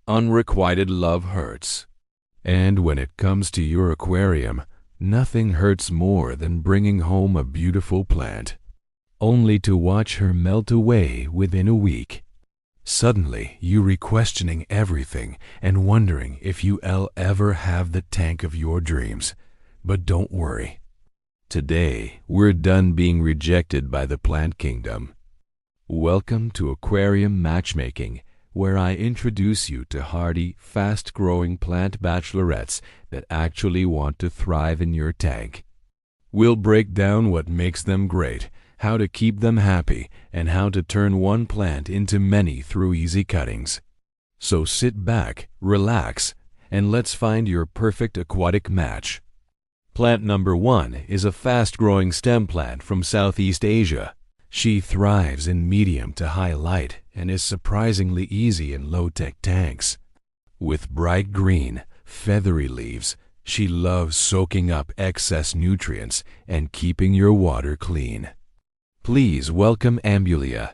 Unrequited love hurts. And when it comes to your aquarium, nothing hurts more than bringing home a beautiful plant, only to watch her melt away within a week. Suddenly, you re-questioning everything and wondering if you'll ever have the tank of your dreams. But don't worry. Today, we're done being rejected by the plant kingdom. Welcome to Aquarium Matchmaking, where I introduce you to hardy, fast-growing plant bachelorettes that actually want to thrive in your tank. We'll break down what makes them great, how to keep them happy, and how to turn one plant into many through easy cuttings. So sit back, relax, and let's find your perfect aquatic match. Plant number 1 is a fast-growing stem plant from Southeast Asia. She thrives in medium to high light and is surprisingly easy in low-tech tanks. With bright green, feathery leaves, she loves soaking up excess nutrients and keeping your water clean. Please welcome Ambulia.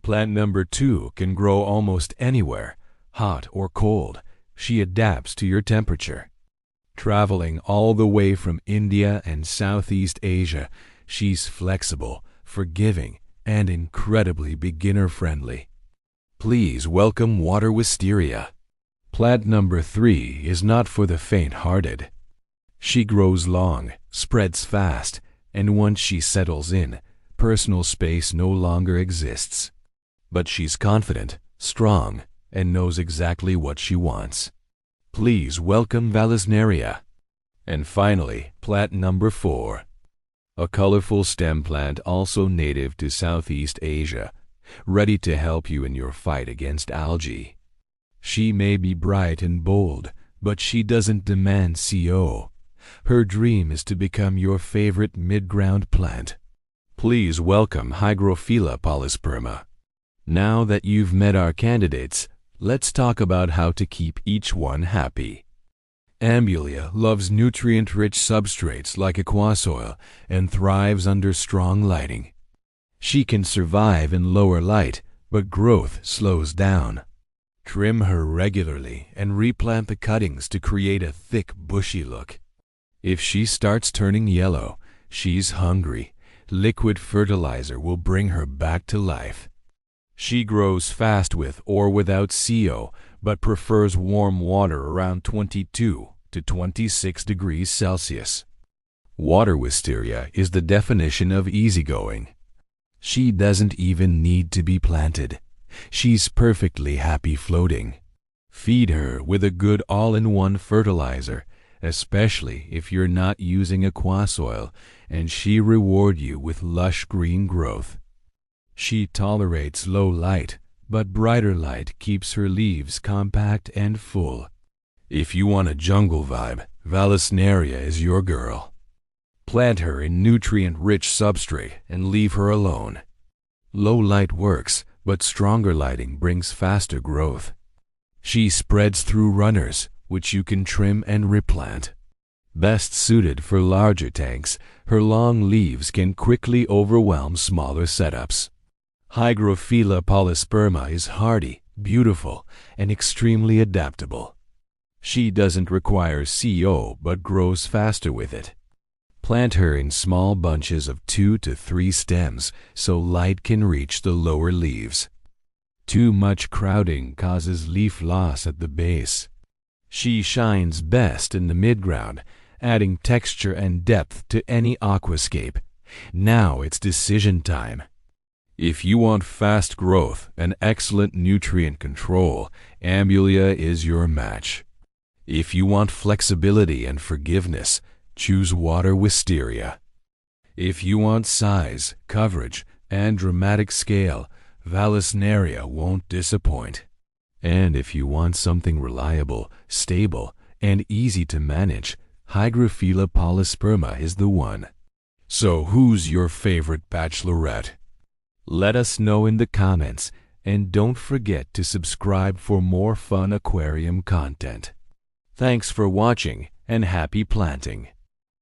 Plant number 2 can grow almost anywhere, hot or cold. She adapts to your temperature. Traveling all the way from India and Southeast Asia, she's flexible, forgiving, and incredibly beginner-friendly. Please welcome Wisteria. Plant number 3 is not for the faint-hearted. She grows long, spreads fast, and once she settles in, personal space no longer exists. But she's confident, strong, and knows exactly what she wants. Please welcome Vallisneria. And finally, plant number 4. A colorful stem plant also native to Southeast Asia, ready to help you in your fight against algae. She may be bright and bold, but she doesn't demand CO. Her dream is to become your favorite mid-ground plant. Please welcome Hygrophila polysperma. Now that you've met our candidates, let's talk about how to keep each one happy. Ambulia loves nutrient-rich substrates like aquasoil and thrives under strong lighting. She can survive in lower light, but growth slows down. Trim her regularly and replant the cuttings to create a thick, bushy look. If she starts turning yellow, she's hungry. Liquid fertilizer will bring her back to life. She grows fast with or without CO, but prefers warm water around 22 to 26 degrees Celsius. Water Wisteria is the definition of easygoing. She doesn't even need to be planted. She's perfectly happy floating. Feed her with a good all-in-one fertilizer, especially if you're not using aquasoil, and she reward you with lush green growth. She tolerates low light, but brighter light keeps her leaves compact and full. If you want a jungle vibe, Vallisneria is your girl. Plant her in nutrient-rich substrate and leave her alone. Low light works, but stronger lighting brings faster growth. She spreads through runners, which you can trim and replant. Best suited for larger tanks, her long leaves can quickly overwhelm smaller setups. Hygrophila polysperma is hardy, beautiful, and extremely adaptable. She doesn't require CO but grows faster with it. Plant her in small bunches of 2 to 3 stems so light can reach the lower leaves. Too much crowding causes leaf loss at the base. She shines best in the midground, adding texture and depth to any aquascape. Now it's decision time. If you want fast growth and excellent nutrient control, Ambulia is your match. If you want flexibility and forgiveness, choose Water Wisteria. If you want size, coverage, and dramatic scale, Vallisneria won't disappoint. And if you want something reliable, stable, and easy to manage, Hygrophila polysperma is the one. So who's your favorite bachelorette? Let us know in the comments, and don't forget to subscribe for more fun aquarium content. Thanks for watching, and happy planting!